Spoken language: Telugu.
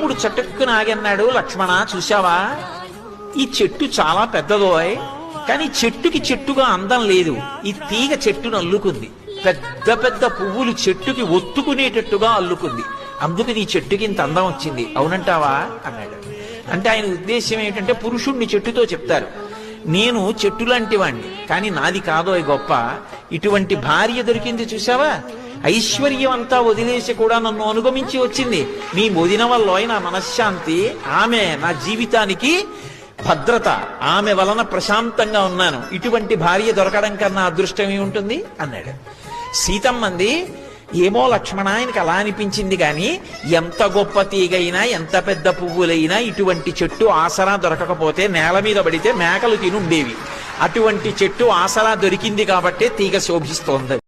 అప్పుడు చటుక్కున ఆగన్నాడు, లక్ష్మణ చూశావా, ఈ చెట్టు చాలా పెద్దదోయ్, కానీ చెట్టుకి చెట్టుగా అందం లేదు. ఈ తీగ చెట్టును అల్లుకుంది, పెద్ద పెద్ద పువ్వులు చెట్టుకి ఒత్తుకునేటట్టుగా అల్లుకుంది, అందుకు నీ చెట్టుకి ఇంత అందం వచ్చింది, అవునంటావా అన్నాడు. అంటే ఆయన ఉద్దేశం ఏమిటంటే పురుషుణ్ణి చెట్టుతో చెప్తారు. నేను చెట్టు లాంటి వాణ్ణి, కానీ నాది కాదో గొప్ప, ఇటువంటి భార్య దొరికింది చూసావా, ఐశ్వర్యం అంతా వదిలేసి కూడా నన్ను అనుగమించి వచ్చింది. మీ వదిన వల్ల నా మనశ్శాంతి, ఆమె నా జీవితానికి భద్రత, ఆమె వలన ప్రశాంతంగా ఉన్నాను. ఇటువంటి భార్య దొరకడం కన్నా అదృష్టం ఏముంటుంది అన్నాడు. సీతమ్మంది, ఏమో లక్ష్మణ, ఆయనకి అలా అనిపించింది, కానీ ఎంత గొప్ప తీగైనా ఎంత పెద్ద పువ్వులైనా ఇటువంటి చెట్టు ఆసరా దొరకకపోతే నేల మీద పడితే మేకలు తినుండేవి. అటువంటి చెట్టు ఆసరా దొరికింది కాబట్టే తీగ శోభిస్తోంది.